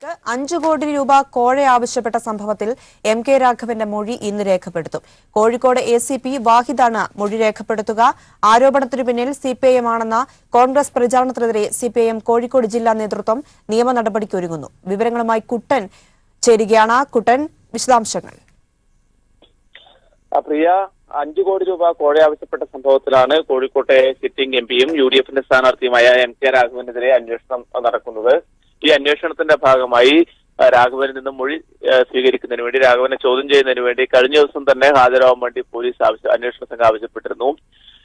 5 കോടി രൂപ കോഴ ആവശ്യപ്പെട്ട സംഭവത്തിൽ MK രാഘവന്റെ മൊഴി ഇന്ന് രേഖപ്പെടുത്തും. കോഴിക്കോട് ACP വാഹിദാണ് മൊഴി രേഖപ്പെടുത്തുക. ആരോപണത്തിനു പിന്നിൽ CPIM ആണെന്ന കോൺഗ്രസ് പ്രചാരണത്തിനെതിരെ CPIM കോഴിക്കോട് ജില്ലാ നേതൃത്വം നിയമ നടപടിക്കൊരുങ്ങുന്നു. വിവരങ്ങളുമായി കുട്ടൻ ചേരുകയാണ്. കുട്ടൻ, വിശദാംശങ്ങൾ. പ്രിയ, 5 കോടി രൂപ കോഴ ആവശ്യപ്പെട്ട സംഭവത്തിലാണ് കോഴിക്കോട്ടെ സിറ്റിംഗ് MPയും UDFന്റെ സ്ഥാനാർത്ഥിയുമായ MK രാഘവനെതിരെ അന്വേഷണം നടക്കുന്നത്. ഈ അന്വേഷണത്തിന്റെ ഭാഗമായി രാഘവനിൽ നിന്നും മൊഴി സ്വീകരിക്കുന്നതിന് വേണ്ടി, രാഘവനെ ചോദ്യം ചെയ്യുന്നതിന് വേണ്ടി കഴിഞ്ഞ ദിവസം തന്നെ ഹാജരാവാൻ വേണ്ടി പോലീസ് അന്വേഷണ സംഘം ആവശ്യപ്പെട്ടിരുന്നു.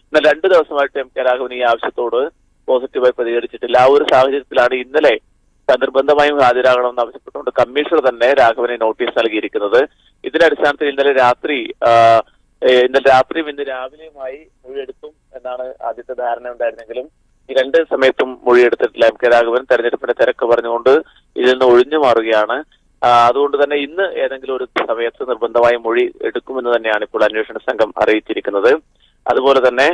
എന്നാൽ 2 ദിവസമായിട്ട് MK രാഘവൻ ഈ ആവശ്യത്തോട് പോസിറ്റീവായി പ്രതികരിച്ചിട്ടില്ല. ആ ഒരു സാഹചര്യത്തിലാണ് ഇന്നലെ നിർബന്ധമായും ഹാജരാകണമെന്ന് ആവശ്യപ്പെട്ടുകൊണ്ട് കമ്മീഷണർ തന്നെ രാഘവനെ നോട്ടീസ് നൽകിയിരിക്കുന്നത്. ഇതിന്റെ അടിസ്ഥാനത്തിൽ ഇന്നലെ രാത്രിയും ഇന്ന് രാവിലെയുമായി മൊഴിയെടുത്തും എന്നാണ് ആദ്യത്തെ ധാരണ ഉണ്ടായിരുന്നെങ്കിലും ഈ 2 സമയത്തും മൊഴിയെടുത്തിട്ടില്ല. MK രാഘവൻ തെരഞ്ഞെടുപ്പിന്റെ തിരക്ക് പറഞ്ഞുകൊണ്ട് ഇതിൽ നിന്ന് ഒഴിഞ്ഞു മാറുകയാണ്. അതുകൊണ്ട് തന്നെ ഇന്ന് ഏതെങ്കിലും ഒരു സമയത്ത് നിർബന്ധമായും മൊഴി എടുക്കുമെന്ന് തന്നെയാണ് ഇപ്പോൾ അന്വേഷണ സംഘം അറിയിച്ചിരിക്കുന്നത്. അതുപോലെ തന്നെ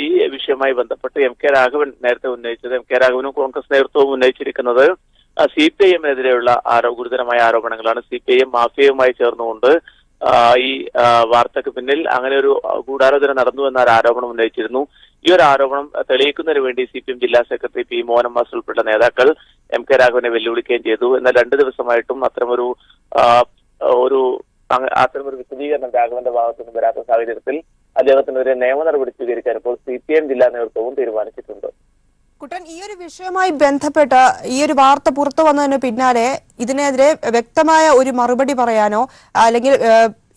ഈ വിഷയവുമായി ബന്ധപ്പെട്ട് MK രാഘവൻ നേരത്തെ ഉന്നയിച്ചത്, MK രാഘവനും കോൺഗ്രസ് നേതൃത്വവും ഉന്നയിച്ചിരിക്കുന്നത് CPIM-നെതിരെയുള്ള ഗുരുതരമായ ആരോപണങ്ങളാണ്. CPIM മാഫിയയുമായി ചേർന്നുകൊണ്ട് ഈ വാർത്തക്ക് പിന്നിൽ അങ്ങനെ ഒരു ഗൂഢാലോചന നടന്നു എന്ന ആരോപണം ഉന്നയിച്ചിരുന്നു. ഈ ഒരു ആരോപണം തെളിയിക്കുന്നതിന് വേണ്ടി CPIM ജില്ലാ സെക്രട്ടറി P. മോഹൻ മാസ്റ്റർ ഉൾപ്പെട്ട നേതാക്കൾ MK രാഘവനെ വെല്ലുവിളിക്കുകയും ചെയ്തു. എന്നാൽ 2 ദിവസമായിട്ടും അത്തരമൊരു വിശദീകരണം രാഘവന്റെ ഭാഗത്തുനിന്ന് വരാത്ത സാഹചര്യത്തിൽ അദ്ദേഹത്തിനെതിരെ നിയമ നടപടി സ്വീകരിക്കാൻ ഇപ്പോൾ CPIM ജില്ലാ നേതൃത്വവും തീരുമാനിച്ചിട്ടുണ്ട്. കുട്ടൻ, ഈ ഒരു വിഷയവുമായി ബന്ധപ്പെട്ട് ഈ ഒരു വാർത്ത പുറത്തു വന്നതിന് പിന്നാലെ ഇതിനെതിരെ വ്യക്തമായ ഒരു മറുപടി പറയാനോ അല്ലെങ്കിൽ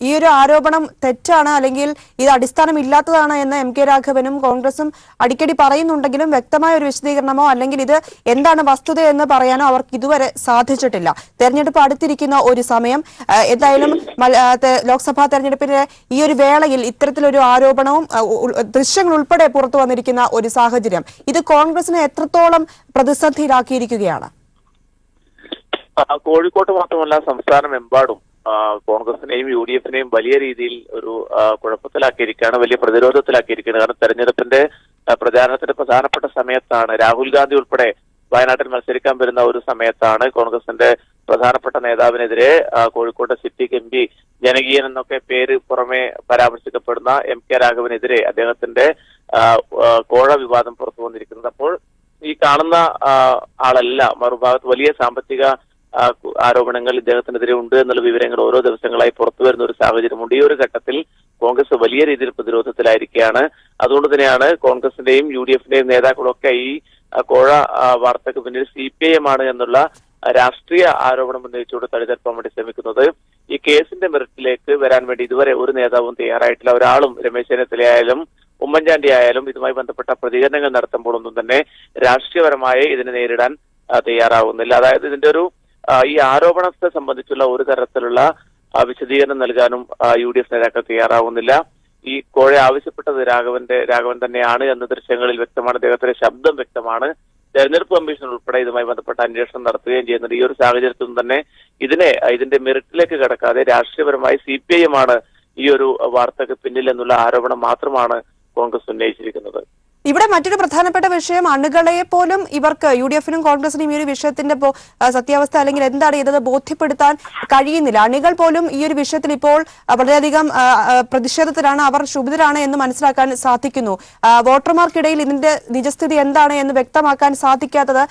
ഈ ഒരു ആരോപണം തെറ്റാണ് അല്ലെങ്കിൽ ഇത് അടിസ്ഥാനമില്ലാത്തതാണ് എന്ന് MK രാഘവനും കോൺഗ്രസും അടിക്കടി പറയുന്നുണ്ടെങ്കിലും വ്യക്തമായ ഒരു വിശദീകരണമോ അല്ലെങ്കിൽ ഇത് എന്താണ് വസ്തുത എന്ന് പറയാനോ അവർക്ക് ഇതുവരെ സാധിച്ചിട്ടില്ല. തെരഞ്ഞെടുപ്പ് അടുത്തിരിക്കുന്ന ഒരു സമയം, എന്തായാലും ലോക്സഭാ തെരഞ്ഞെടുപ്പിന്റെ ഈ ഒരു വേളയിൽ ഇത്തരത്തിലൊരു ആരോപണവും ദൃശ്യങ്ങൾ ഉൾപ്പെടെ പുറത്തു വന്നിരിക്കുന്ന ഒരു സാഹചര്യം ഇത് കോൺഗ്രസിനെ എത്രത്തോളം പ്രതിസന്ധിയിലാക്കിയിരിക്കുകയാണ്? കോഴിക്കോട്ട് മാത്രമല്ല സംസ്ഥാനമെമ്പാടും കോൺഗ്രസിനെയും UDFനെയും വലിയ രീതിയിൽ ഒരു കുഴപ്പത്തിലാക്കിയിരിക്കുകയാണ്, വലിയ പ്രതിരോധത്തിലാക്കിയിരിക്കുകയാണ്. കാരണം തെരഞ്ഞെടുപ്പിന്റെ പ്രചാരണത്തിന്റെ പ്രധാനപ്പെട്ട സമയത്താണ്, രാഹുൽ ഗാന്ധി ഉൾപ്പെടെ വയനാട്ടിൽ മത്സരിക്കാൻ വരുന്ന ഒരു സമയത്താണ് കോൺഗ്രസിന്റെ പ്രധാനപ്പെട്ട നേതാവിനെതിരെ കോഴിക്കോട്ടെ സിറ്റിംഗ് MP, ജനകീയൻ എന്നൊക്കെ പേര് പുറമെ പരാമർശിക്കപ്പെടുന്ന MK രാഘവനെതിരെ അദ്ദേഹത്തിന്റെ കോഴ വിവാദം പുറത്തു വന്നിരിക്കുന്നത്. അപ്പോൾ ഈ കാണുന്ന ആളല്ല, മറുഭാഗത്ത് വലിയ സാമ്പത്തിക ആരോപണങ്ങൾ ഇദ്ദേഹത്തിനെതിരെ ഉണ്ട് എന്നുള്ള വിവരങ്ങൾ ഓരോ ദിവസങ്ങളായി പുറത്തു വരുന്ന ഒരു സാഹചര്യമുണ്ട്. ഈ ഒരു ഘട്ടത്തിൽ കോൺഗ്രസ് വലിയ രീതിയിൽ പ്രതിരോധത്തിലായിരിക്കുകയാണ്. അതുകൊണ്ട് തന്നെയാണ് കോൺഗ്രസിന്റെയും UDFന്റെയും നേതാക്കളൊക്കെ ഈ കോഴ വാർത്തക്ക് പിന്നിൽ CPIM ആണ് എന്നുള്ള രാഷ്ട്രീയ ആരോപണം ഉന്നയിച്ചുകൊണ്ട് തടിതെടുക്കാൻ വേണ്ടി ശ്രമിക്കുന്നത്. ഈ കേസിന്റെ മെറിറ്റിലേക്ക് വരാൻ വേണ്ടി ഇതുവരെ ഒരു നേതാവും തയ്യാറായിട്ടില്ല. ഒരാളും, രമേശ് ചെന്നിത്തലയായാലും ഉമ്മൻചാണ്ടി ആയാലും ഇതുമായി ബന്ധപ്പെട്ട പ്രതികരണങ്ങൾ നടത്തുമ്പോഴൊന്നും തന്നെ രാഷ്ട്രീയപരമായി ഇതിനെ നേരിടാൻ തയ്യാറാവുന്നില്ല. അതായത് ഇതിന്റെ ഈ ആരോപണത്തെ സംബന്ധിച്ചുള്ള ഒരു തരത്തിലുള്ള വിശദീകരണം നൽകാനും UDF നേതാക്കൾ തയ്യാറാവുന്നില്ല. ഈ കോഴ ആവശ്യപ്പെട്ടത് രാഘവൻ തന്നെയാണ് എന്ന ദൃശ്യങ്ങളിൽ വ്യക്തമാണ്, അദ്ദേഹത്തിന്റെ ശബ്ദം വ്യക്തമാണ്. തെരഞ്ഞെടുപ്പ് കമ്മീഷൻ ഉൾപ്പെടെ ഇതുമായി ബന്ധപ്പെട്ട അന്വേഷണം നടത്തുകയും ചെയ്യുന്നുണ്ട്. ഈ ഒരു സാഹചര്യത്തിൽ തന്നെ ഇതിന്റെ മെറിറ്റിലേക്ക് കടക്കാതെ രാഷ്ട്രീയപരമായി CPIM ആണ് ഈ ഒരു വാർത്തക്ക് പിന്നിൽ എന്നുള്ള ആരോപണം മാത്രമാണ് കോൺഗ്രസ് ഉന്നയിച്ചിരിക്കുന്നത്. ഇവിടെ മറ്റൊരു പ്രധാനപ്പെട്ട വിഷയം, അണികളെ പോലും ഇവർക്ക് UDFനും കോൺഗ്രസിനും ഈ ഒരു വിഷയത്തിന്റെ സത്യാവസ്ഥ അല്ലെങ്കിൽ എന്താണ് ഇതെന്ന് ബോധ്യപ്പെടുത്താൻ കഴിയുന്നില്ല. അണികൾ പോലും ഈ ഒരു വിഷയത്തിൽ ഇപ്പോൾ വളരെയധികം പ്രതിഷേധത്തിലാണ്, അവർ ക്ഷുഭിതരാണ് എന്ന് മനസ്സിലാക്കാൻ സാധിക്കുന്നു. വോട്ടർമാർക്കിടയിൽ ഇതിന്റെ നിജസ്ഥിതി എന്താണ് എന്ന് വ്യക്തമാക്കാൻ സാധിക്കാത്തത്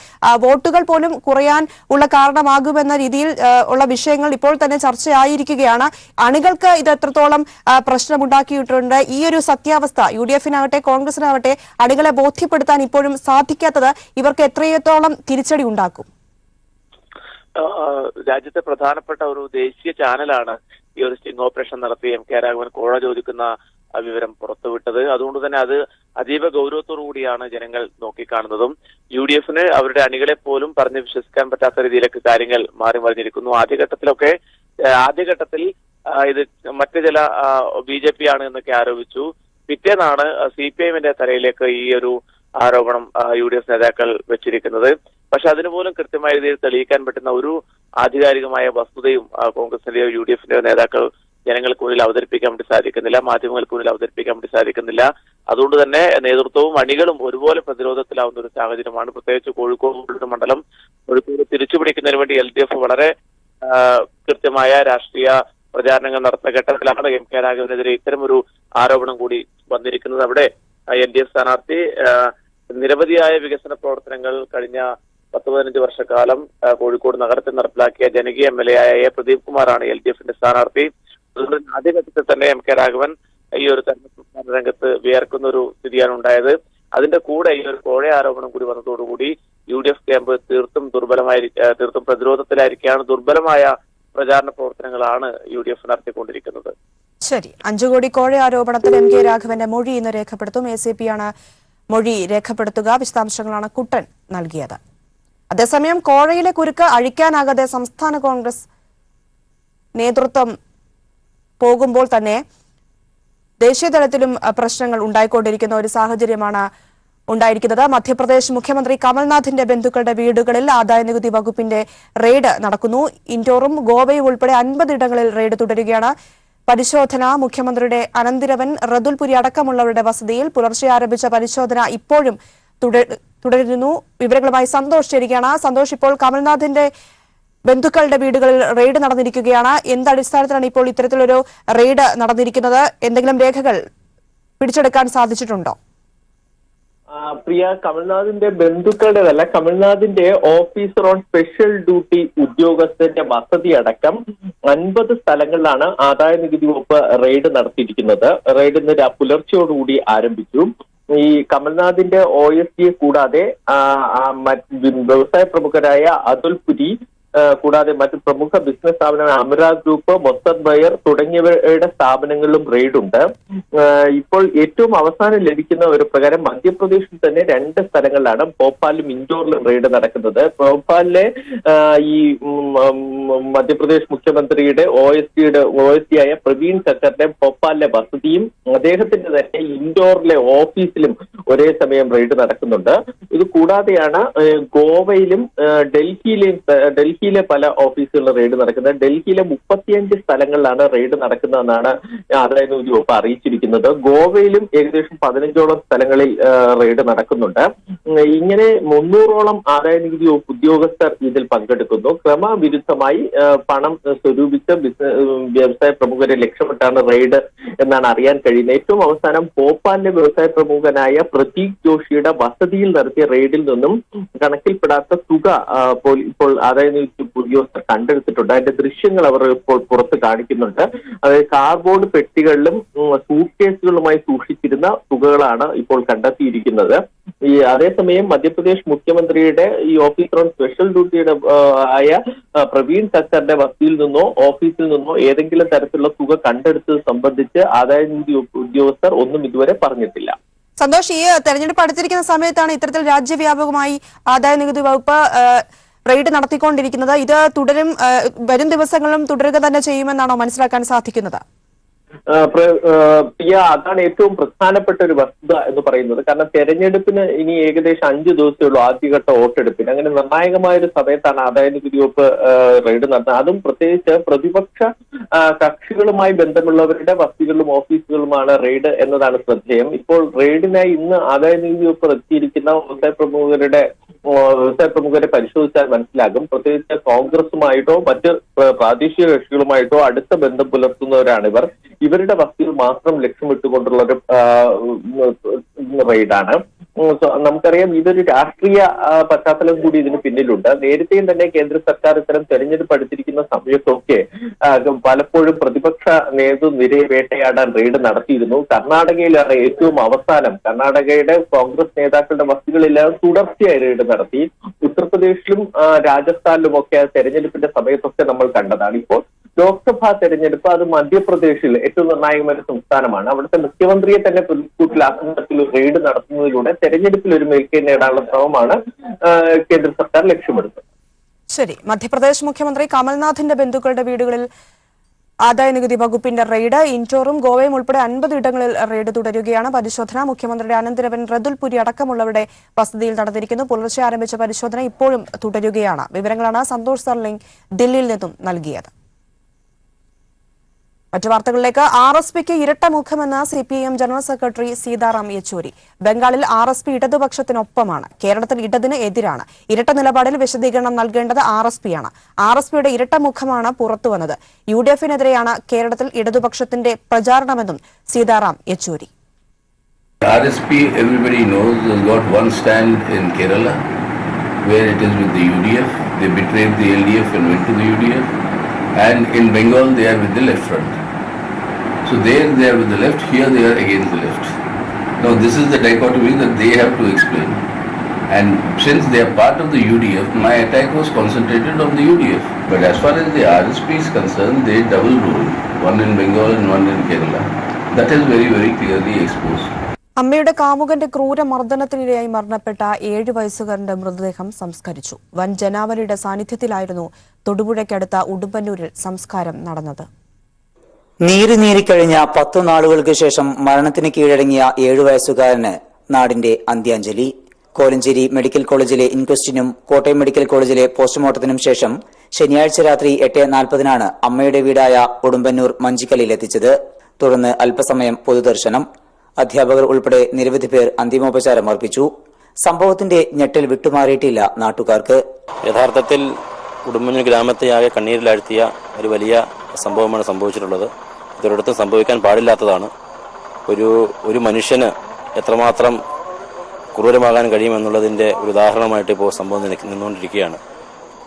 വോട്ടുകൾ പോലും കുറയാൻ ഉള്ള കാരണമാകുമെന്ന രീതിയിൽ ഉള്ള വിഷയങ്ങൾ ഇപ്പോൾ തന്നെ ചർച്ചയായിരിക്കുകയാണ്. അണികൾക്ക് ഇത് എത്രത്തോളം പ്രശ്നമുണ്ടാക്കിയിട്ടുണ്ട്? ഈ ഒരു സത്യാവസ്ഥ UDFനാവട്ടെ കോൺഗ്രസിനാവട്ടെ അണികളെ ബോധ്യപ്പെടുത്താൻ ഇപ്പോഴും സാധിക്കാത്തത് ഇവർക്ക് എത്രത്തോളം തിരിച്ചടി ഉണ്ടാക്കും? രാജ്യത്തെ പ്രധാനപ്പെട്ട ഒരു ദേശീയ ചാനലാണ് ഈ ഒരു സ്റ്റിംഗ് ഓപ്പറേഷൻ നടത്തി MK രാഘവൻ കോഴ ചോദിക്കുന്ന വിവരം പുറത്തുവിട്ടത്. അതുകൊണ്ട് തന്നെ അത് അതീവ ഗൗരവത്തോടു കൂടിയാണ് ജനങ്ങൾ നോക്കിക്കാണുന്നതും. UDFന് അവരുടെ അണികളെ പോലും പറഞ്ഞ് വിശ്വസിക്കാൻ പറ്റാത്ത രീതിയിലേക്ക് കാര്യങ്ങൾ മാറി മറിഞ്ഞിരിക്കുന്നു. ആദ്യഘട്ടത്തിൽ ഇത് മറ്റു ചില BJP ആണ് എന്നൊക്കെ ആരോപിച്ചു. പിറ്റേന്നാണ് CPIM-ന്റെ തലയിലേക്ക് ഈ ഒരു ആരോപണം UDF നേതാക്കൾ വെച്ചിരിക്കുന്നത്. പക്ഷെ അതിനുപോലും കൃത്യമായ രീതിയിൽ തെളിയിക്കാൻ പറ്റുന്ന ഒരു ആധികാരികമായ വസ്തുതയും കോൺഗ്രസിന്റെയോ UDFന്റെയോ നേതാക്കൾ ജനങ്ങൾക്ക് മുന്നിൽ അവതരിപ്പിക്കാൻ വേണ്ടി സാധിക്കുന്നില്ല, മാധ്യമങ്ങൾക്ക് മുന്നിൽ അവതരിപ്പിക്കാൻ വേണ്ടി സാധിക്കുന്നില്ല. അതുകൊണ്ട് തന്നെ നേതൃത്വവും അണികളും ഒരുപോലെ പ്രതിരോധത്തിലാവുന്ന ഒരു സാഹചര്യമാണ്. പ്രത്യേകിച്ച് കോഴിക്കോട് മണ്ഡലം കോഴിക്കോട് തിരിച്ചുപിടിക്കുന്നതിന് വേണ്ടി LDF വളരെ കൃത്യമായ രാഷ്ട്രീയ പ്രചാരണങ്ങൾ നടത്തുന്ന ഘട്ടത്തിലാണ് MK രാഘവനെതിരെ ഇത്തരമൊരു ആരോപണം കൂടി വന്നിരിക്കുന്നത്. അവിടെ LDF സ്ഥാനാർത്ഥി നിരവധിയായ വികസന പ്രവർത്തനങ്ങൾ കഴിഞ്ഞ 10-15 വർഷക്കാലം കോഴിക്കോട് നഗരത്തിൽ നടപ്പിലാക്കിയ ജനകീയ MLA ആയ A. പ്രദീപ് കുമാറാണ് LDFന്റെ സ്ഥാനാർത്ഥി. അതുകൊണ്ട് ആദ്യഘട്ടത്തിൽ തന്നെ MK രാഘവൻ ഈ ഒരു തെരഞ്ഞെടുപ്പ് രംഗത്ത് വിയർക്കുന്ന ഒരു സ്ഥിതിയാണ് ഉണ്ടായത്. അതിന്റെ കൂടെ ഈ ഒരു കോഴ ആരോപണം കൂടി വന്നതോടുകൂടി UDF ക്യാമ്പ് തീർത്തും പ്രതിരോധത്തിലായിരിക്കുകയാണ്. ദുർബലമായ പ്രചാരണ പ്രവർത്തനങ്ങളാണ് UDF നടത്തിക്കൊണ്ടിരിക്കുന്നത്. ശരി, 5 കോടി കോഴ ആരോപണത്തിൽ MK രാഘവന്റെ മൊഴി ഇന്ന് രേഖപ്പെടുത്തും. ACP ആണ് മൊഴി രേഖപ്പെടുത്തുക. വിശദാംശങ്ങളാണ് കുട്ടൻ നൽകിയത്. അതേസമയം കോഴയിലെ കുരുക്ക് അഴിക്കാനാകാതെ സംസ്ഥാന കോൺഗ്രസ് നേതൃത്വം പോകുമ്പോൾ തന്നെ ദേശീയ തലത്തിലും പ്രശ്നങ്ങൾ ഉണ്ടായിക്കൊണ്ടിരിക്കുന്ന ഒരു സാഹചര്യമാണ് ഉണ്ടായിരിക്കുന്നത്. മധ്യപ്രദേശ് മുഖ്യമന്ത്രി കമൽനാഥിന്റെ ബന്ധുക്കളുടെ വീടുകളിൽ ആദായനികുതി വകുപ്പിന്റെ റെയ്ഡ് നടക്കുന്നു. ഇൻഡോറും ഗോവയും ഉൾപ്പെടെ 50 ഇടങ്ങളിൽ റെയ്ഡ് തുടരുകയാണ്. പരിശോധന മുഖ്യമന്ത്രിയുടെ അനന്തിരവൻ റതുൽപുരി അടക്കമുള്ളവരുടെ വസതിയിൽ പുലർച്ചെ ആരംഭിച്ച പരിശോധന ഇപ്പോഴും തുടരുന്നു. വിവരങ്ങളുമായി സന്തോഷ് ചേരുകയാണ്. സന്തോഷ്, ഇപ്പോൾ കമൽനാഥിന്റെ ബന്ധുക്കളുടെ വീടുകളിൽ റെയ്ഡ് നടന്നിരിക്കുകയാണ്. എന്തടിസ്ഥാനത്തിലാണ് ഇപ്പോൾ ഇത്തരത്തിലൊരു റെയ്ഡ് നടന്നിരിക്കുന്നത്? എന്തെങ്കിലും രേഖകൾ പിടിച്ചെടുക്കാൻ സാധിച്ചിട്ടുണ്ടോ? പ്രിയ, കമൽനാഥിന്റെ ബന്ധുക്കളുടേതല്ല, കമൽനാഥിന്റെ ഓഫീസർ ഓൺ സ്പെഷ്യൽ ഡ്യൂട്ടി ഉദ്യോഗസ്ഥന്റെ വസതി അടക്കം 50 സ്ഥലങ്ങളിലാണ് ആദായ നികുതി വകുപ്പ് റെയ്ഡ് നടത്തിയിരിക്കുന്നത്. റെയ്ഡ് ഇന്ന് പുലർച്ചയോടുകൂടി ആരംഭിച്ചു. ഈ കമൽനാഥിന്റെ OSD കൂടാതെ വ്യവസായ പ്രമുഖരായ അതുൽപുരി കൂടാതെ മറ്റ് പ്രമുഖ ബിസിനസ് സ്ഥാപനങ്ങൾ അമര ഗ്രൂപ്പ്, മൊത്തദ് ബയർ തുടങ്ങിയവരുടെ സ്ഥാപനങ്ങളിലും റെയ്ഡുണ്ട്. ഇപ്പോൾ ഏറ്റവും അവസാനം ലഭിക്കുന്ന ഒരു പ്രകാരം മധ്യപ്രദേശിൽ തന്നെ 2 സ്ഥലങ്ങളിലാണ് ഭോപ്പാലിലും ഇൻഡോറിലും റെയ്ഡ് നടക്കുന്നത്. ഭോപ്പാലിലെ ഈ മധ്യപ്രദേശ് മുഖ്യമന്ത്രിയുടെ OSD ആയ പ്രവീൺ ഖക്കറിന്റെ ഭോപ്പാലിലെ വസതിയും അദ്ദേഹത്തിന്റെ തന്നെ ഇൻഡോറിലെ ഓഫീസിലും ഒരേ സമയം റെയ്ഡ് നടക്കുന്നുണ്ട്. ഇത് കൂടാതെയാണ് ഗോവയിലും ഡൽഹിയിലെ പല ഓഫീസുകളിലും റെയ്ഡ് നടക്കുന്നത്. ഡൽഹിയിലെ 35 സ്ഥലങ്ങളിലാണ് റെയ്ഡ് നടക്കുന്നതെന്നാണ് ആദായ നികുതി വകുപ്പ് അറിയിച്ചിരിക്കുന്നത്. ഗോവയിലും ഏകദേശം 15ഓളം സ്ഥലങ്ങളിൽ റെയ്ഡ് നടക്കുന്നുണ്ട്. ഇങ്ങനെ 300ഓളം ആദായ നികുതി വകുപ്പ് ഉദ്യോഗസ്ഥർ ഇതിൽ പങ്കെടുക്കുന്നു. ക്രമവിരുദ്ധമായി പണം സ്വരൂപിച്ച വ്യവസായ പ്രമുഖരെ ലക്ഷ്യമിട്ടാണ് റെയ്ഡ് എന്നാണ് അറിയാൻ കഴിയുന്നത്. ഏറ്റവും അവസാനം ഭോപ്പാലിലെ വ്യവസായ പ്രമുഖനായ പ്രതീക് ജോഷിയുടെ വസതിയിൽ നടത്തിയ റെയ്ഡിൽ നിന്നും കണക്കിൽപ്പെടാത്ത തുക ഇപ്പോൾ ആദായ നികുതി ഉദ്യോഗസ്ഥർ കണ്ടെടുത്തിട്ടുണ്ട്. അതിന്റെ ദൃശ്യങ്ങൾ അവർ ഇപ്പോൾ പുറത്ത് കാണിക്കുന്നുണ്ട്. അതായത് കാർഡ്ബോർഡ് പെട്ടികളിലും സൂട്ട് കേസുകളുമായി സൂക്ഷിച്ചിരുന്ന തുകകളാണ് ഇപ്പോൾ കണ്ടെത്തിയിരിക്കുന്നത്. അതേസമയം മധ്യപ്രദേശ് മുഖ്യമന്ത്രിയുടെ ഈ ഓഫീസർ ഓൺ സ്പെഷ്യൽ ഡ്യൂട്ടിയുടെ ആയ പ്രവീൺ ഖക്കറിന്റെ വസതിയിൽ നിന്നോ ഓഫീസിൽ നിന്നോ ഏതെങ്കിലും തരത്തിലുള്ള തുക കണ്ടെടുത്തത് സംബന്ധിച്ച് ആദായ നികുതി ഉദ്യോഗസ്ഥർ ഒന്നും ഇതുവരെ പറഞ്ഞിട്ടില്ല. സന്തോഷ്, ഈ തെരഞ്ഞെടുപ്പ് അടുത്തിരിക്കുന്ന സമയത്താണ് ഇത്തരത്തിൽ രാജ്യവ്യാപകമായി ആദായ നികുതി വകുപ്പ് റെയ്ഡ് നടത്തിക്കൊണ്ടിരിക്കുന്നത്. ഇത് വരും ദിവസങ്ങളിലും തുടരുക തന്നെ ചെയ്യുമെന്നാണോ മനസ്സിലാക്കാൻ സാധിക്കുന്നത്? അതാണ് ഏറ്റവും പ്രധാനപ്പെട്ട ഒരു വസ്തുത എന്ന് പറയുന്നത്. കാരണം തെരഞ്ഞെടുപ്പിന് ഇനി ഏകദേശം 5 ദിവസമേ ഉള്ളൂ, ആദ്യഘട്ട വോട്ടെടുപ്പിന്. അങ്ങനെ നിർണായകമായ ഒരു സമയത്താണ് ആദായ നികുതി വകുപ്പ് റെയ്ഡ് നടത്തുന്നത്. അതും പ്രത്യേകിച്ച് പ്രതിപക്ഷ കക്ഷികളുമായി ബന്ധമുള്ളവരുടെ വസതികളിലും ഓഫീസുകളുമാണ് റെയ്ഡ് എന്നതാണ് ശ്രദ്ധേയം. ഇപ്പോൾ റെയ്ഡിനായി ഇന്ന് ആദായ നികുതി വകുപ്പ് എത്തിയിരിക്കുന്ന വ്യവസായ പ്രമുഖരെ പരിശോധിച്ചാൽ മനസ്സിലാകും. പ്രത്യേകിച്ച് കോൺഗ്രസുമായിട്ടോ മറ്റ് പ്രാദേശിക കക്ഷികളുമായിട്ടോ അടുത്ത ബന്ധം പുലർത്തുന്നവരാണിവർ. ഇവരുടെ വസ്തുക്കൾ മാത്രം ലക്ഷ്യമിട്ടുകൊണ്ടുള്ള ഒരു റെയ്ഡാണ്. നമുക്കറിയാം ഇതൊരു രാഷ്ട്രീയ പശ്ചാത്തലം കൂടി ഇതിന് പിന്നിലുണ്ട്. നേരത്തെയും തന്നെ കേന്ദ്ര സർക്കാർ ഇത്തരം തെരഞ്ഞെടുപ്പ് അടുത്തിരിക്കുന്ന സമയത്തൊക്കെ പലപ്പോഴും പ്രതിപക്ഷ നേതൃനിരയെ വേട്ടയാടാൻ റെയ്ഡ് നടത്തിയിരുന്നു. കർണാടകയിലാണ് ഏറ്റവും അവസാനം കർണാടകയുടെ കോൺഗ്രസ് നേതാക്കളുടെ വസ്തുക്കളെല്ലാം തുടർച്ചയായി റെയ്ഡ് നടത്തി. ഉത്തർപ്രദേശിലും രാജസ്ഥാനിലും ഒക്കെ തെരഞ്ഞെടുപ്പിന്റെ സമയത്തൊക്കെ നമ്മൾ കണ്ടതാണ്. ഇപ്പോൾ ലോക്സഭാ തെരഞ്ഞെടുപ്പ്, അത് മധ്യപ്രദേശിൽ ഏറ്റവും നിർണായകമായ സംസ്ഥാനമാണ്. അവിടുത്തെ മുഖ്യമന്ത്രിയെ തന്നെ പ്രതിക്കൂട്ടിലാക്കുന്ന തരത്തിൽ റെയ്ഡ് നടത്തുന്നതിലൂടെ തെരഞ്ഞെടുപ്പിൽ ഒരു മേൽക്കൈ നേടാനുള്ള ശ്രമമാണ് കേന്ദ്ര സർക്കാർ ലക്ഷ്യമിടുന്നത്. ശരി, മധ്യപ്രദേശ് മുഖ്യമന്ത്രി കമൽനാഥിന്റെ ബന്ധുക്കളുടെ വീടുകളിൽ ആദായ നികുതി വകുപ്പിന്റെ റെയ്ഡ്. ഇൻഡോറും ഗോവയും ഉൾപ്പെടെ 50 ഇടങ്ങളിൽ റെയ്ഡ് തുടരുകയാണ്. പരിശോധന മുഖ്യമന്ത്രിയുടെ അനന്തിരവൻ റതുൽപുരി അടക്കമുള്ളവരുടെ വസതിയിൽ നടന്നിരിക്കുന്നു. പുലർച്ചെ ആരംഭിച്ച പരിശോധന ഇപ്പോഴും തുടരുകയാണ്. വിവരങ്ങളാണ് സന്തോഷ് സർലിംഗ് ദില്ലിയിൽ നിന്നും നൽകിയത്. മറ്റു വാർത്തകളിലേക്ക്. RSPക്ക് ഇരട്ട മുഖമെന്ന് CPIM general secretary Sitaram Yechury. ബംഗാളിൽ RSP ഇടതുപക്ഷത്തിനൊപ്പമാണ്, കേരളത്തിൽ ഇടതിന് എതിരാണ്. ഇരട്ട നിലപാടിൽ വിശദീകരണം നൽകേണ്ടത് RSPയാണ്. RSPയുടെ ഇരട്ട മുഖമാണ് പുറത്തുവന്നത്. UDFനെതിരെയാണ് കേരളത്തിൽ ഇടതുപക്ഷത്തിന്റെ പ്രചാരണമെന്നും Sitaram Yechury. RSP, everybody knows, has got one stand in Kerala, where it is with the UDF. They betrayed the LDF and went to the UDF. And in Bengal, they are with the left front. So there they are with the left, here they are against the left. Now this is the dichotomy that they have to explain. And since they are part of the UDF, my attack was concentrated on the UDF. But as far as the RSP is concerned, they double rule, one in Bengal and one in Kerala. That is very, very clearly exposed. അമ്മയുടെ കാമുകന്റെ ക്രൂരമർദ്ദനത്തിനിരയായി മരണപ്പെട്ട 7 വയസ്സുകാരന്റെ മൃതദേഹം സംസ്കരിച്ചു. വൻ ജനാവലിയുടെ സാന്നിധ്യത്തിലായിരുന്നു തൊടുപുഴയ്ക്കടുത്ത ഉടുമ്പന്നൂരിൽ സംസ്കാരം നടന്നത്. നീറിക്കഴിഞ്ഞ 10 നാളുകൾക്ക് ശേഷം മരണത്തിന് കീഴടങ്ങിയ 7 വയസ്സുകാരന് നാടിന്റെ അന്ത്യാഞ്ജലി. കോലഞ്ചേരി മെഡിക്കൽ കോളേജിലെ ഇൻക്വസ്റ്റിനും കോട്ടയം മെഡിക്കൽ കോളേജിലെ പോസ്റ്റ്മോർട്ടത്തിനും ശേഷം ശനിയാഴ്ച രാത്രി 8:40 അമ്മയുടെ വീടായ ഉടുമ്പന്നൂർ മഞ്ചിക്കലിലെത്തിച്ചത്. തുടർന്ന് അല്പസമയം പൊതുദർശനം. അധ്യാപകർ ഉൾപ്പെടെ നിരവധി പേർ അന്തിമോപചാരം അർപ്പിച്ചു. സംഭവത്തിന്റെ ഞെട്ടൽ വിട്ടുമാറിയിട്ടില്ല നാട്ടുകാർക്ക്. യഥാർത്ഥത്തിൽ ഉടുമ്പന്നൂർ ഗ്രാമത്തെയാകെ കണ്ണീരിലാഴ്ത്തിയ ഒരു വലിയ സംഭവമാണ് സംഭവിച്ചിട്ടുള്ളത്. ഇതൊരിടത്തും സംഭവിക്കാൻ പാടില്ലാത്തതാണ്. ഒരു മനുഷ്യന് എത്രമാത്രം ക്രൂരമാകാൻ കഴിയുമെന്നുള്ളതിൻ്റെ ഒരു ഉദാഹരണമായിട്ട് ഇപ്പോൾ സംഭവം നിന്നുകൊണ്ടിരിക്കുകയാണ്.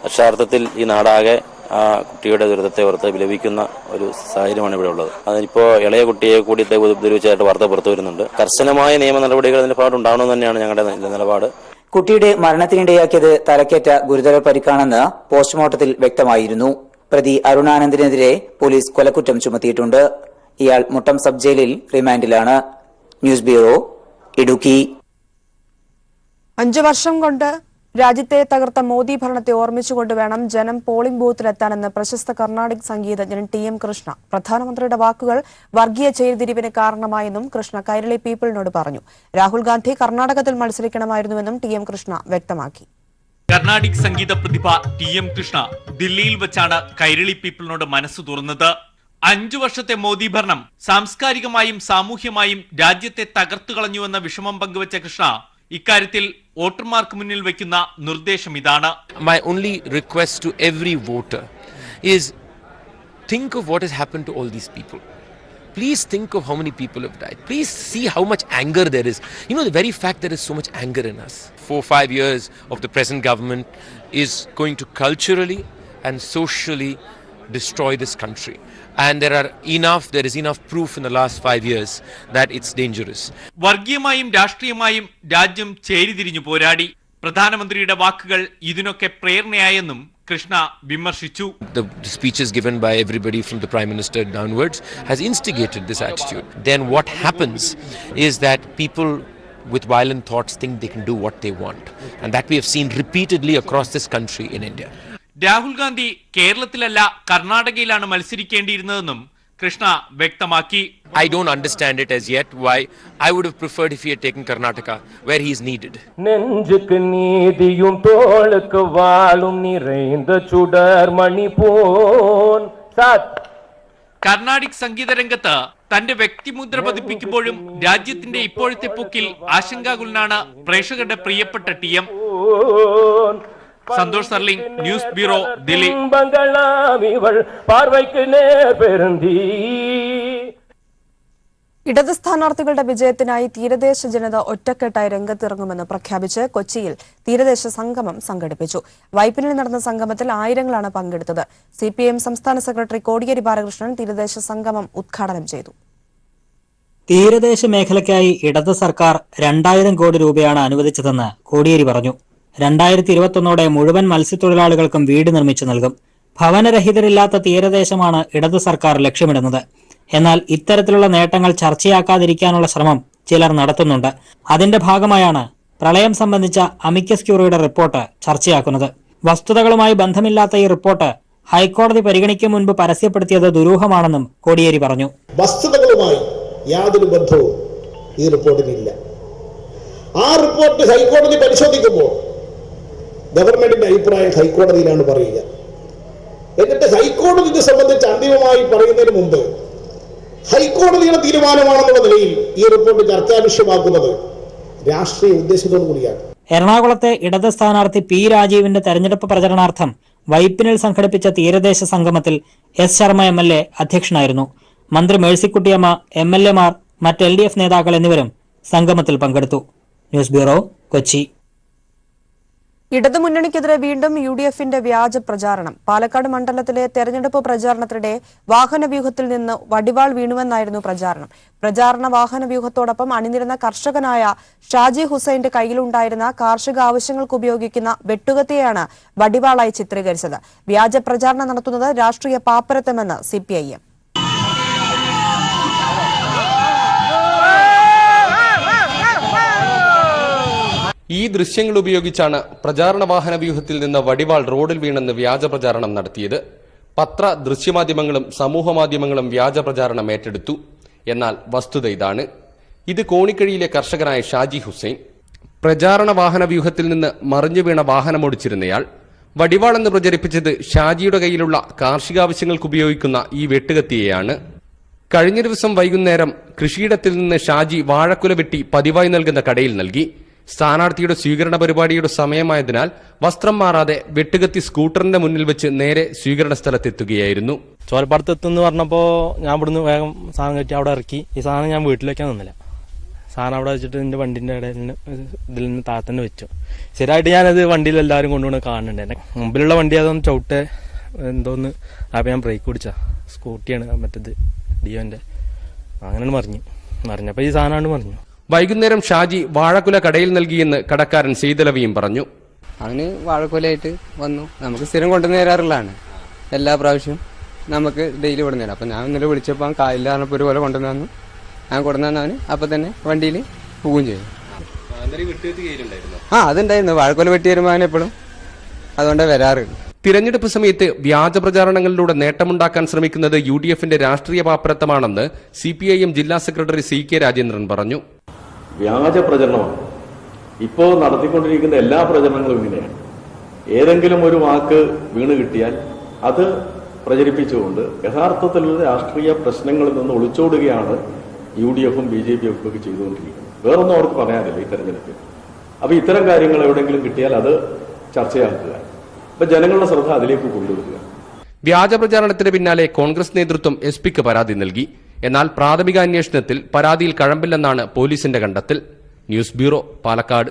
അക്ഷരാർത്ഥത്തിൽ ഈ നാടാകെ ആ കുട്ടിയുടെ ദുരിതത്തെ ഓർത്ത് വിലപിക്കുന്ന ഒരു സാഹചര്യമാണ് ഇവിടെ ഉള്ളത്. അതിനിപ്പോൾ ഇളയ കുട്ടിയെ കൂടി ഉപദ്രവിച്ചായിട്ട് വാർത്ത പുറത്തു വരുന്നുണ്ട്. കർശനമായ നിയമ നടപടികൾ അതിന്റെ ഭാഗത്തുണ്ടാവണമെന്ന് തന്നെയാണ് ഞങ്ങളുടെ നിലപാട്. കുട്ടിയുടെ മരണത്തിനിടയാക്കിയത് തലക്കേറ്റ ഗുരുതര പരിക്കാണെന്ന് പോസ്റ്റ്മോർട്ടത്തിൽ വ്യക്തമായിരുന്നു. പ്രതി അരുണാനന്ദിനെതിരെ പോലീസ് കൊലക്കുറ്റം ചുമത്തിയിട്ടുണ്ട്. ഇയാൾ മുട്ടം സബ് ജയിലിൽ റിമാൻഡിലാണ്. News bureau, Idukki. 5 വർഷം കൊണ്ട് രാജ്യത്തെ തകർത്ത മോദി ഭരണത്തെ ഓർമ്മിച്ചുകൊണ്ട് വേണം ജനം പോളിംഗ് ബൂത്തിലെത്താനെന്ന് പ്രശസ്ത കർണാടിക് സംഗീതജ്ഞൻ TM കൃഷ്ണ. പ്രധാനമന്ത്രിയുടെ വാക്കുകൾ വർഗീയ ചേരിതിരിവിന് കാരണമായെന്നും കൃഷ്ണ കൈരളി പീപ്പിളിനോട് പറഞ്ഞു. രാഹുൽ ഗാന്ധി കർണാടകത്തിൽ മത്സരിക്കണമായിരുന്നുവെന്നും TM കൃഷ്ണ വ്യക്തമാക്കി. കർണാടിക് സംഗീത പ്രതിഭ TM കൃഷ്ണ ദില്ലിയിൽ വെച്ചാണ് കൈരളി പീപ്പിളിനോട് മനസ്സ് തുറന്നത്. 5 വർഷത്തെ മോദി ഭരണം സാംസ്കാരികമായും സാമൂഹ്യമായും രാജ്യത്തെ തകർത്തുകളഞ്ഞുവെന്ന വിഷമം പങ്കുവച്ച കൃഷ്ണ ഇക്കാര്യത്തിൽ വോട്ടർമാർക്ക് മുന്നിൽ വയ്ക്കുന്ന നിർദ്ദേശം ഇതാണ്. My only request to every voter is think of what has happened to all these people. Please think of how many people have died. Please see how much anger there is. You know, the very fact there is so much anger in us. 4-5 years of the present government is going to culturally and socially destroy this country. And there is enough proof in the last 5 years that it's dangerous. വർഗീയമായും രാഷ്ട്രീയമായും രാജ്യം ചേരിതിരിഞ്ഞു പോരാടി. പ്രധാനമന്ത്രിയുടെ വാക്കുകൾ ഇതിനൊക്കെ പ്രേരണയായെന്നും കൃഷ്ണ വിമർശിച്ചു. The speeches given by everybody from the Prime Minister downwards has instigated this attitude. Then what happens is that people with violent thoughts think they can do what they want. And that we have seen repeatedly across this country in India. Rahul Gandhi കേരളത്തിലല്ല കർണാടകയിലാണ് മത്സരിക്കേണ്ടിയിരുന്നതെന്നും Krishna വ്യക്തമാക്കി. I don't understand it as yet why I would have preferred if he had taken Karnataka where he is needed. നെഞ്ചുക്ക് നീതിയും തോളുക്ക് വാളും നിറൈந்த ചുടർ മണിപോൻ കർണാടിക് സംഗീത രംഗത്ത് തന്റെ വ്യക്തിമുദ്ര പതിപ്പിക്കുമ്പോഴും രാജ്യത്തിന്റെ ഇപ്പോഴത്തെ പോക്കിൽ ആശങ്കാകുലനാണ് പ്രേക്ഷകരുടെ പ്രിയപ്പെട്ട TM. Santhosh സർലിംഗ്, news bureau, Delhi. ഇടത് സ്ഥാനാർത്ഥികളുടെ വിജയത്തിനായി തീരദേശ ജനത ഒറ്റക്കെട്ടായി രംഗത്തിറങ്ങുമെന്ന് പ്രഖ്യാപിച്ച് കൊച്ചിയിൽ തീരദേശ സംഗമം സംഘടിപ്പിച്ചു. വൈപ്പിനിൽ നടന്ന സംഗമത്തിൽ ആയിരങ്ങളാണ് പങ്കെടുത്തത്. CPIM സംസ്ഥാന സെക്രട്ടറി കോടിയേരി ബാലകൃഷ്ണൻ തീരദേശ സംഗമം ഉദ്ഘാടനം ചെയ്തു. തീരദേശ മേഖലയ്ക്കായി ഇടത് സർക്കാർ 2000 കോടി രൂപയാണ് അനുവദിച്ചതെന്ന് കോടിയേരി പറഞ്ഞു. 2021 മുഴുവൻ മത്സ്യത്തൊഴിലാളികൾക്കും വീട് നിർമ്മിച്ചു നൽകും. ഭവനരഹിതരില്ലാത്ത തീരദേശമാണ് ഇടതു സർക്കാർ ലക്ഷ്യമിടുന്നത്. എന്നാൽ ഇത്തരത്തിലുള്ള നേട്ടങ്ങൾ ചർച്ചയാക്കാതിരിക്കാനുള്ള ശ്രമം ചിലർ നടത്തുന്നുണ്ട്. അതിന്റെ ഭാഗമായാണ് പ്രളയം സംബന്ധിച്ച അമിക്കസ് ക്യൂറിയുടെ റിപ്പോർട്ട് ചർച്ചയാക്കുന്നത്. വസ്തുതകളുമായി ബന്ധമില്ലാത്ത ഈ റിപ്പോർട്ട് ഹൈക്കോടതി പരിഗണിക്കും മുൻപ് പരസ്യപ്പെടുത്തിയത് ദുരൂഹമാണെന്നും കോടിയേരി പറഞ്ഞു. വസ്തുതകളുമായി യാതൊരു ബന്ധവും ഈ റിപ്പോർട്ടിനില്ല. ആ റിപ്പോർട്ട് ഹൈക്കോടതി പരിശോധിക്കുമ്പോൾ ഗവൺമെന്റിന്റെ അഭിപ്രായം ഹൈക്കോടതിയിലാണ് പറയുക. എന്നിട്ട് ഹൈക്കോടതി ഇത് സംബന്ധിച്ച് അന്തിമമായി പറയുന്നതിന് മുമ്പ് ഹൈക്കോടതിയുടെ തീരുമാനമാണെന്നുള്ള നിലയിൽ ഈ റിപ്പോർട്ട് ചർച്ചാ വിഷയമാക്കുന്നത് രാഷ്ട്രീയ ഉദ്ദേശത്തോടു കൂടിയാണ്. എറണാകുളത്തെ ഇടത് സ്ഥാനാർത്ഥി പി രാജീവിന്റെ തെരഞ്ഞെടുപ്പ് പ്രചരണാർത്ഥം വൈപ്പിനിൽ സംഘടിപ്പിച്ച തീരദേശ സംഗമത്തിൽ എസ് ശർമ്മ MLA അധ്യക്ഷനായിരുന്നു. മന്ത്രി മേഴ്സിക്കുട്ടിയമ്മ, MLA-മാർ, മറ്റ് LDF നേതാക്കൾ എന്നിവരും സംഗമത്തിൽ പങ്കെടുത്തു. News bureau, Kochi. ഇടതുമുന്നണിക്കെതിരെ വീണ്ടും UDF-ന്റെ വ്യാജ പ്രചാരണം. പാലക്കാട് മണ്ഡലത്തിലെ തെരഞ്ഞെടുപ്പ് പ്രചാരണത്തിനിടെ വാഹനവ്യൂഹത്തിൽ നിന്ന് വടിവാൾ വീണുവെന്നായിരുന്നു പ്രചാരണം. പ്രചാരണ വാഹനവ്യൂഹത്തോടൊപ്പം അണിനിരുന്ന കർഷകനായ ഷാജി ഹുസൈന്റെ കയ്യിലുണ്ടായിരുന്ന കാർഷിക ആവശ്യങ്ങൾക്ക് ഉപയോഗിക്കുന്ന വെട്ടുകത്തിയെയാണ് വടിവാളായി ചിത്രീകരിച്ചത്. വ്യാജ പ്രചാരണം നടത്തുന്നത് രാഷ്ട്രീയ പാപ്പരത്തമെന്ന് CPIM. ഈ ദൃശ്യങ്ങൾ ഉപയോഗിച്ചാണ് പ്രചാരണ വാഹന വ്യൂഹത്തിൽ നിന്ന് വടിവാൾ റോഡിൽ വീണെന്ന് വ്യാജ പ്രചാരണം നടത്തിയത്. പത്ര, ദൃശ്യമാധ്യമങ്ങളും സമൂഹമാധ്യമങ്ങളും വ്യാജ പ്രചാരണം ഏറ്റെടുത്തു. എന്നാൽ വസ്തുത ഇതാണ്. ഇത് കോണിക്കഴിയിലെ കർഷകനായ ഷാജി ഹുസൈൻ. പ്രചാരണ വാഹന വ്യൂഹത്തിൽ നിന്ന് മറിഞ്ഞു വീണ വാഹനമോടിച്ചിരുന്നയാൾ വടിവാളെന്ന് പ്രചരിപ്പിച്ചത് ഷാജിയുടെ കയ്യിലുള്ള കാർഷികാവശ്യങ്ങൾക്ക് ഉപയോഗിക്കുന്ന ഈ വെട്ടുകത്തിയെയാണ്. കഴിഞ്ഞ ദിവസം വൈകുന്നേരം കൃഷിയിടത്തിൽ നിന്ന് ഷാജി വാഴക്കുല വെട്ടി പതിവായി നൽകുന്ന കടയിൽ നൽകി. സ്ഥാനാർത്ഥിയുടെ സ്വീകരണ പരിപാടിയുടെ സമയമായതിനാൽ വസ്ത്രം മാറാതെ വെട്ടുകത്തി സ്കൂട്ടറിന്റെ മുന്നിൽ വെച്ച് നേരെ സ്വീകരണ സ്ഥലത്തെത്തുകയായിരുന്നു. ചോലപ്പാടത്തെത്തുന്ന് പറഞ്ഞപ്പോൾ ഞാൻ ഇവിടുന്ന് വേഗം സാധനം കയറ്റി അവിടെ ഇറക്കി. ഈ സാധനം ഞാൻ വീട്ടിൽ വെക്കാൻ നിന്നില്ല. സാധനം അവിടെ വെച്ചിട്ട് എൻ്റെ വണ്ടിൻ്റെ ഇടയിൽ ഇതിൽ നിന്ന് താഴത്തന്നെ വെച്ചു. ശരിയായിട്ട് ഞാനത് വണ്ടിയിൽ എല്ലാവരും കൊണ്ടുപോകണ കാണുന്നുണ്ട്. എൻ്റെ മുമ്പിലുള്ള വണ്ടി അതൊന്ന് ചവിട്ടെ എന്തോന്ന് അപ്പം ഞാൻ ബ്രേക്ക് പിടിച്ചാ. സ്കൂട്ടിയാണ് മറ്റേത് ഡിയോൻ്റെ. അങ്ങനെയാണ് മറിഞ്ഞപ്പോൾ ഈ സാധനമാണ് മറിഞ്ഞു. വൈകുന്നേരം ഷാജി വാഴക്കുല കടയിൽ നൽകിയെന്ന് കടക്കാരൻ സെയ്തലവിയും പറഞ്ഞു. അവന് വാഴക്കുലയായിട്ട് വന്നു. നമുക്ക് സ്ഥിരം കൊണ്ടുവന്ന് തരാറുള്ളതാണ്. എല്ലാ പ്രാവശ്യവും നമുക്ക് ഡെയിലി കൊണ്ടുവന്നു തരാം. അപ്പം ഞാൻ ഇന്നലെ വിളിച്ചപ്പോൾ അവൻ കാലിൽ പറഞ്ഞപ്പോൾ ഒരു പോലെ കൊണ്ടുവന്നു തന്നു. ഞാൻ കൊണ്ടുവന്നു അവന് അപ്പം തന്നെ വണ്ടിയിൽ പോവുകയും ചെയ്തു. അതുണ്ടായിരുന്നു. വാഴക്കുല വെട്ടി വരുമ്പോൾ അവൻ എപ്പോഴും അതുകൊണ്ടാണ് വരാറ്. തിരഞ്ഞെടുപ്പ് സമയത്ത് വ്യാജ പ്രചാരണങ്ങളിലൂടെ നേട്ടമുണ്ടാക്കാൻ ശ്രമിക്കുന്നത് UDF-ന്റെ രാഷ്ട്രീയ പാപ്പരത്തമാണെന്ന് CPIM ജില്ലാ സെക്രട്ടറി CK രാജേന്ദ്രൻ പറഞ്ഞു. വ്യാജ പ്രചരണമാണ് ഇപ്പോൾ നടത്തിക്കൊണ്ടിരിക്കുന്ന എല്ലാ പ്രചരണങ്ങളും ഇങ്ങനെയാണ്. ഏതെങ്കിലും ഒരു വാക്ക് വീണ് കിട്ടിയാൽ അത് പ്രചരിപ്പിച്ചുകൊണ്ട് യഥാർത്ഥത്തിലുള്ള രാഷ്ട്രീയ പ്രശ്നങ്ങളിൽ നിന്ന് ഒളിച്ചോടുകയാണ് UDF-ഉം BJP-യും ഒക്കെ ചെയ്തുകൊണ്ടിരിക്കുന്നത്. വേറൊന്നും അവർക്ക് പറയാനില്ല ഈ തെരഞ്ഞെടുപ്പിൽ. അപ്പോൾ ഇത്തരം കാര്യങ്ങൾ എവിടെയെങ്കിലും കിട്ടിയാൽ അത് ചർച്ചയാക്കുക. അപ്പൊ ജനങ്ങളുടെ ശ്രദ്ധ അതിലേക്ക് കൊണ്ടുവരിക. വ്യാജ പ്രചാരണത്തിന് പിന്നാലെ കോൺഗ്രസ് നേതൃത്വം SP-ക്ക് പരാതി നൽകി. എന്നാൽ പ്രാഥമിക അന്വേഷണത്തിൽ പരാതിയിൽ കഴമ്പില്ലെന്നാണ് പോലീസിന്റെ കണ്ടെത്തൽ. News bureau, Palakkad.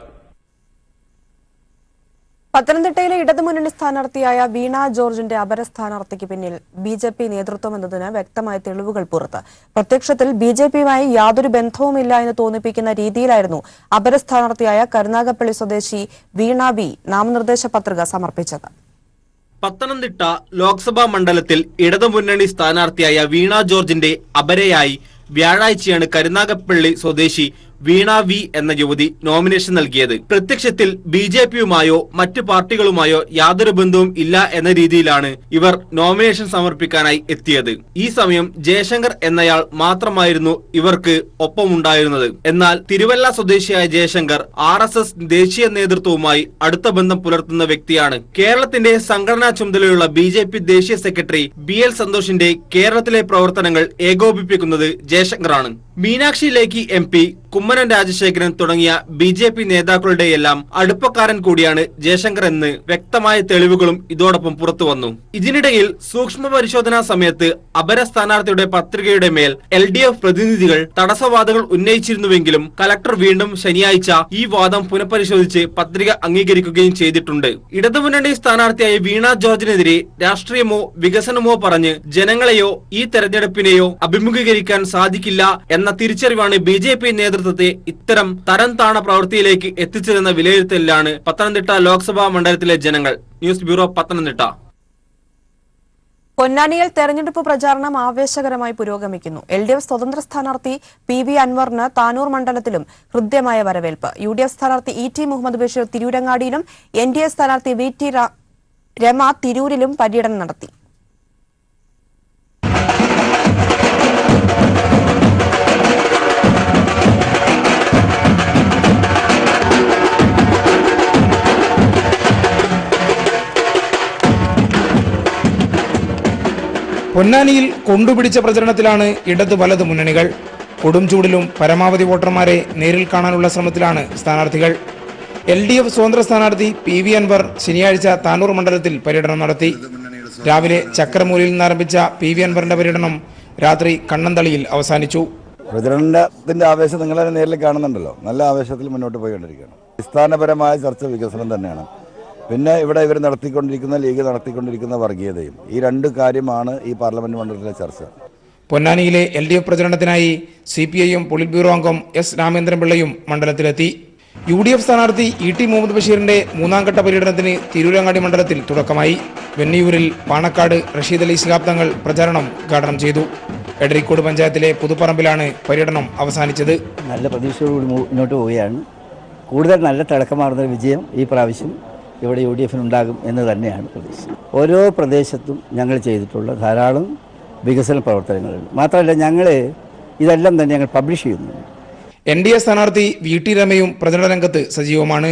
പത്തനംതിട്ടയിലെ ഇടതുമുന്നണി സ്ഥാനാർത്ഥിയായ വീണ ജോർജിന്റെ അപരസ്ഥാനാർത്ഥിക്ക് പിന്നിൽ BJP നേതൃത്വം എന്നതിന് വ്യക്തമായ തെളിവുകൾ പുറത്ത്. പ്രത്യക്ഷത്തിൽ BJP-യുമായി യാതൊരു ബന്ധവുമില്ല എന്ന് തോന്നിപ്പിക്കുന്ന രീതിയിലായിരുന്നു അപരസ്ഥാനാർത്ഥിയായ കരുനാഗപ്പള്ളി സ്വദേശി വീണ V നാമനിർദ്ദേശ പത്രിക സമർപ്പിച്ചത്. പത്തനംതിട്ട ലോക്സഭാ മണ്ഡലത്തിൽ ഇടതുമുന്നണി സ്ഥാനാർത്ഥിയായ വീണ ജോർജിന്റെ അപരയായി വ്യാഴാഴ്ചയാണ് കരുനാഗപ്പള്ളി സ്വദേശി വീണ V എന്ന യുവതി നോമിനേഷൻ നൽകിയത്. പ്രത്യക്ഷത്തിൽ BJP-യുമായോ മറ്റു പാർട്ടികളുമായോ യാതൊരു ബന്ധവും ഇല്ല എന്ന രീതിയിലാണ് ഇവർ നോമിനേഷൻ സമർപ്പിക്കാനായി എത്തിയത്. ഈ സമയം ജയശങ്കർ എന്നയാൾ മാത്രമായിരുന്നു ഇവർക്ക് ഒപ്പമുണ്ടായിരുന്നത്. എന്നാൽ തിരുവല്ല സ്വദേശിയായ ജയശങ്കർ RSS ദേശീയ നേതൃത്വവുമായി അടുത്ത ബന്ധം പുലർത്തുന്ന വ്യക്തിയാണ്. കേരളത്തിന്റെ സംഘടനാ ചുമതലയുള്ള BJP ദേശീയ സെക്രട്ടറി BL സന്തോഷിന്റെ കേരളത്തിലെ പ്രവർത്തനങ്ങൾ ഏകോപിപ്പിക്കുന്നത് ജയശങ്കറാണ്. മീനാക്ഷി ലേഖി MP, കുമ്മനം രാജശേഖരൻ തുടങ്ങിയ BJP നേതാക്കളുടെയെല്ലാം അടുപ്പക്കാരൻ കൂടിയാണ് ജയശങ്കർ എന്ന് വ്യക്തമായ തെളിവുകളും ഇതോടൊപ്പം പുറത്തുവന്നു. ഇതിനിടയിൽ സൂക്ഷ്മ പരിശോധനാ സമയത്ത് അപര സ്ഥാനാർത്ഥിയുടെ പത്രികയുടെ മേൽ LDF പ്രതിനിധികൾ തടസ്സവാദങ്ങൾ ഉന്നയിച്ചിരുന്നുവെങ്കിലും കലക്ടർ വീണ്ടും ശനിയാഴ്ച ഈ വാദം പുനഃപരിശോധിച്ച് പത്രിക അംഗീകരിക്കുകയും ചെയ്തിട്ടുണ്ട്. ഇടതുമുന്നണി സ്ഥാനാർത്ഥിയായ വീണ ജോർജിനെതിരെ രാഷ്ട്രീയമോ വികസനമോ പറഞ്ഞ് ജനങ്ങളെയോ ഈ തെരഞ്ഞെടുപ്പിനെയോ അഭിമുഖീകരിക്കാൻ സാധിക്കില്ല എന്ന തിരിച്ചറിവാണ് BJP നേതൃത്വത്തെ ഇത്തരം തരം താണ പ്രവൃത്തിയിലേക്ക് എത്തിച്ചതെന്ന വിലയിരുത്തലിലാണ് പത്തനംതിട്ട ലോക്സഭാ മണ്ഡലത്തിലെ ജനങ്ങൾ. News bureau, Pathanamthitta. പൊന്നാനിയിൽ തെരഞ്ഞെടുപ്പ് പ്രചാരണം ആവേശകരമായി പുരോഗമിക്കുന്നു. LDF സ്വതന്ത്ര സ്ഥാനാർത്ഥി PV അൻവറിന് താനൂർ മണ്ഡലത്തിലും ഹൃദ്യമായ വരവേൽപ്പ്. UDF സ്ഥാനാർത്ഥി ET മുഹമ്മദ് ബഷീർ തിരൂരങ്ങാടിയിലും NDA സ്ഥാനാർത്ഥി VT രമ തിരൂരിലും പര്യടനം നടത്തി. പൊന്നാനിയിൽ കൊണ്ടുപിടിച്ച പ്രചരണത്തിലാണ് ഇടതു വലതു മുന്നണികൾ. കൊടും ചൂടിലും പരമാവധി വോട്ടർമാരെ നേരിൽ കാണാനുള്ള ശ്രമത്തിലാണ് സ്ഥാനാർത്ഥികൾ. LDF സ്വതന്ത്ര സ്ഥാനാർത്ഥി PV അൻവർ ശനിയാഴ്ച താനൂർ മണ്ഡലത്തിൽ പര്യടനം നടത്തി. രാവിലെ ചക്രമൂലിൽ നിന്നാരംഭിച്ച PV അൻവറിന്റെ പര്യടനം രാത്രി കണ്ണന്തളിയിൽ അവസാനിച്ചു. പ്രചരണത്തിന്റെ ആവേശം നിങ്ങളെ നേരിൽ കാണുന്നുണ്ടല്ലോ. നല്ല ആവേശത്തിൽ മുന്നോട്ട് പോയിക്കൊണ്ടിരിക്കുകയാണ്. അടിസ്ഥാനപരമായ ചർച്ച വികസനം തന്നെയാണ്. പിന്നെ ഇവിടെ ഇവർ നടത്തിക്കൊണ്ടിരിക്കുന്ന ലീഗ് നടത്തിക്കൊണ്ടിരിക്കുന്ന വർഗീയതയും, ഈ രണ്ട് കാര്യമാണ് ഈ പാർലമെന്റ് മണ്ഡലത്തിലെ ചർച്ച. പൊന്നാനിയിലെ LDF പ്രചരണത്തിനായി CPIM പൊളിറ്റ് ബ്യൂറോ അംഗം S രാമേന്ദ്രൻപിള്ളയും മണ്ഡലത്തിലെത്തി. UDF സ്ഥാനാർത്ഥി ET മുഹമ്മദ് ബഷീറിന്റെ മൂന്നാം ഘട്ട പര്യടനത്തിന് തിരൂരങ്ങാടി മണ്ഡലത്തിൽ തുടക്കമായി. വെന്നിയൂരിൽ പാണക്കാട് റഷീദ് അലി ശിഹാബ് തങ്ങൾ പ്രചാരണം ഉദ്ഘാടനം ചെയ്തു. എടരിക്കോട് പഞ്ചായത്തിലെ പുതുപ്പറമ്പിലാണ് പര്യടനം അവസാനിച്ചത്. നല്ല പ്രതീക്ഷയോടുകൂടി മുന്നോട്ട് പോവുകയാണ്. കൂടുതൽ നല്ല തിളക്കമാർന്ന വിജയം ഈ പ്രാവശ്യം ഇവിടെ UDF ഉണ്ടാകും എന്ന് തന്നെയാണ് പ്രതീക്ഷ. ഓരോ പ്രദേശത്തും ഞങ്ങൾ ചെയ്തിട്ടുള്ള ധാരാളം വികസന പ്രവർത്തനങ്ങളുണ്ട്. മാത്രമല്ല ഞങ്ങൾ ഇതെല്ലാം തന്നെ ഞങ്ങൾ പബ്ലിഷ് ചെയ്യുന്നു. NDA സ്ഥാനാർത്ഥി VT രമയും പ്രചരണ രംഗത്ത് സജീവമാണ്.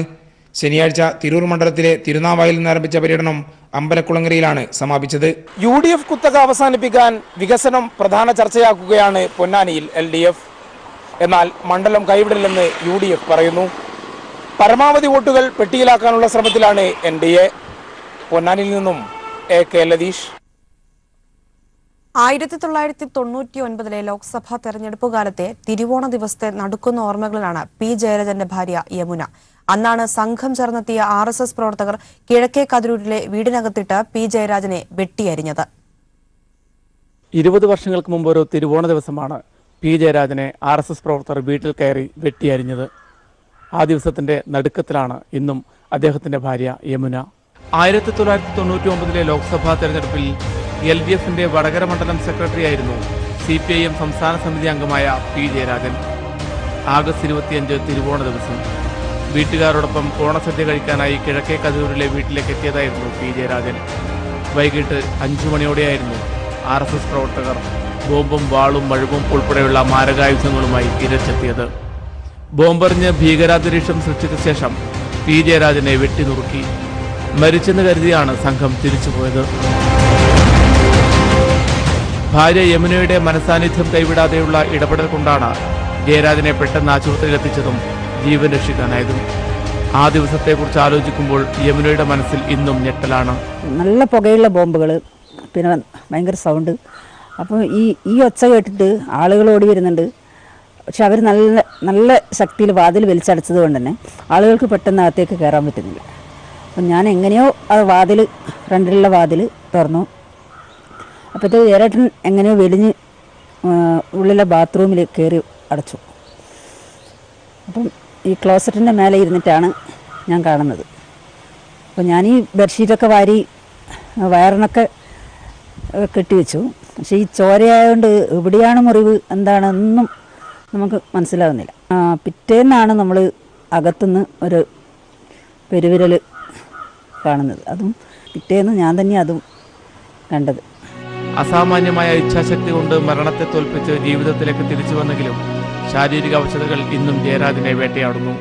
ശനിയാഴ്ച തിരൂർ മണ്ഡലത്തിലെ തിരുനാവായിൽ നിന്നാരംഭിച്ച പര്യടനം അമ്പലക്കുളങ്ങരയിലാണ് സമാപിച്ചത്. UDF കുത്തക അവസാനിപ്പിക്കാൻ വികസനം പ്രധാന ചർച്ചയാക്കുകയാണ് പൊന്നാനിയിൽ LDF. എന്നാൽ മണ്ഡലം കൈവിടില്ലെന്ന് UDF പറയുന്നു. പരമാവധി വോട്ടുകൾ പെട്ടിയിലാക്കാനുള്ള ശ്രമത്തിലാണ് NDA. പൊന്നാനിയിൽ നിന്നും AK ലതീഷ്. 1999 ലോക്സഭാ തെരഞ്ഞെടുപ്പ് കാലത്തെ തിരുവോണ ദിവസത്തെ നടുക്കുന്ന ഓർമ്മകളിലാണ് P ജയരാജന്റെ ഭാര്യ യമുന. അന്നാണ് സംഘം ചേർന്നെത്തിയ RSS പ്രവർത്തകർ കിഴക്കേ കതിരൂരിലെ വീടിനകത്തിട്ട് P ജയരാജനെ വെട്ടിയരിഞ്ഞത്. 20 വർഷങ്ങൾക്ക് മുമ്പ് ഒരു തിരുവോണ ദിവസമാണ് P ജയരാജനെ RSS പ്രവർത്തകർ വീട്ടിൽ കയറി വെട്ടിയരിഞ്ഞത്. ആ ദിവസത്തിന്റെ നടുക്കത്തിലാണ് ഇന്നും അദ്ദേഹത്തിന്റെ ഭാര്യ യമുന. 1999 ലോക്സഭാ തെരഞ്ഞെടുപ്പിൽ LDFന്റെ വടകര മണ്ഡലം സെക്രട്ടറിയായിരുന്നു CPIM സംസ്ഥാന സമിതി അംഗമായ P ജയരാജൻ. ആഗസ്റ്റ് 25 തിരുവോണ ദിവസം വീട്ടുകാരോടൊപ്പം ഓണസദ്യ കഴിക്കാനായി കിഴക്കേ കതിരൂരിലെ വീട്ടിലേക്ക് എത്തിയതായിരുന്നു P ജയരാജൻ. വൈകിട്ട് 5 മണിയോടെയായിരുന്നു RSS പ്രവർത്തകർ ബോംബും വാളും മഴുവും ഉൾപ്പെടെയുള്ള മാരകായുധങ്ങളുമായി ഇരച്ചെത്തിയത്. ബോംബെറിഞ്ഞ് ഭീകരാന്തരീക്ഷം സൃഷ്ടിച്ച ശേഷം P ജയരാജനെ വെട്ടിനുറുക്കി. മരിച്ചെന്ന് കരുതിയാണ് സംഘം തിരിച്ചുപോയത്. ഭാര്യ യമുനയുടെ മനസാന്നിധ്യം കൈവിടാതെയുള്ള ഇടപെടൽ കൊണ്ടാണ് ജയരാജനെ പെട്ടെന്ന് ആശുപത്രിയിലെത്തിച്ചതും ജീവൻ രക്ഷിക്കാനായതും. ആ ദിവസത്തെക്കുറിച്ച് ആലോചിക്കുമ്പോൾ യമുനയുടെ മനസ്സിൽ ഇന്നും ഞെട്ടലാണ്. നല്ല പുകയുള്ള ബോംബുകൾ, പിന്നെ ഭയങ്കര സൗണ്ട്. അപ്പോൾ ഈ ഒച്ച കേട്ടിട്ട് ആളുകൾ ഓടി വരുന്നുണ്ട്. പക്ഷെ അവർ നല്ല ശക്തിയിൽ വാതിൽ വലിച്ചടച്ചത് കൊണ്ട് തന്നെ ആളുകൾക്ക് പെട്ടെന്ന് അകത്തേക്ക് കയറാൻ പറ്റുന്നില്ല. അപ്പം ഞാൻ എങ്ങനെയോ ആ വാതിൽ, ഫ്രണ്ടിലുള്ള വാതിൽ തുറന്നു. അപ്പോഴത്തേക്ക് ജയരാജൻ എങ്ങനെയോ വെലിഞ്ഞ് ഉള്ളിലെ ബാത്റൂമിൽ കയറി അടച്ചു. അപ്പം ഈ ക്ലോസറ്റിൻ്റെ മേലെ ഇരുന്നിട്ടാണ് ഞാൻ കാണുന്നത്. അപ്പോൾ ഞാൻ ഈ ബെഡ്ഷീറ്റൊക്കെ വാരി വയറിനൊക്കെ കെട്ടിവെച്ചു. പക്ഷേ ഈ ചോരയായതുകൊണ്ട് എവിടെയാണ് മുറിവ് എന്താണെന്നും നമുക്ക് മനസ്സിലാകുന്നില്ല. പിറ്റേന്നാണ് നമ്മൾ അകത്തുനിന്ന് ഒരു പെരുവിരൽ കാണുന്നത്. അതും പിറ്റേന്ന് ഞാൻ തന്നെ അതും കണ്ടത്. അസാമാന്യമായ ഇച്ഛാശക്തി കൊണ്ട് മരണത്തെ തോൽപ്പിച്ച് ജീവിതത്തിലേക്ക് തിരിച്ചു വന്നെങ്കിലും ശാരീരിക അവശതകൾ ഇന്നും ജയരാജനെ വേട്ടയാടുന്നു.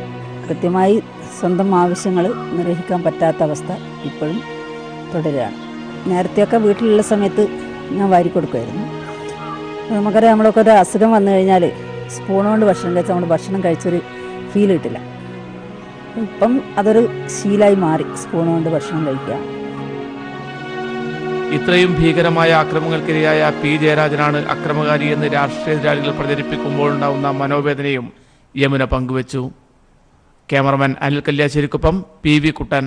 കൃത്യമായി സ്വന്തം ആവശ്യങ്ങൾ നിർവഹിക്കാൻ പറ്റാത്ത അവസ്ഥ ഇപ്പോഴും തുടരുകയാണ്. നേരത്തെയൊക്കെ വീട്ടിലുള്ള സമയത്ത് ഞാൻ വാരി കൊടുക്കുമായിരുന്നു. നമുക്കറിയാം, നമ്മളൊക്കെ ഒരു അസുഖം വന്നു കഴിഞ്ഞാൽ സ്പൂൺ കൊണ്ട് ഭക്ഷണം കഴിച്ചാൽ നമ്മൾ ഭക്ഷണം കഴിച്ചൊരു ഫീൽ കിട്ടില്ല. ഇപ്പം അതൊരു ശീലമായി മാറി സ്പൂൺ കൊണ്ട് ഭക്ഷണം കഴിക്കുക. ഇത്രയും ഭീകരമായ അക്രമങ്ങൾക്കിരയായ P ജയരാജനാണ് അക്രമകാരിയെന്ന് രാഷ്ട്രീയ എതിരാളികൾ പ്രചരിപ്പിക്കുമ്പോഴുണ്ടാവുന്ന മനോവേദനയും യമുന പങ്കുവച്ചു. ക്യാമറമാൻ അനിൽ കല്യാശ്ശേരിക്കൊപ്പം PV കുട്ടൻ.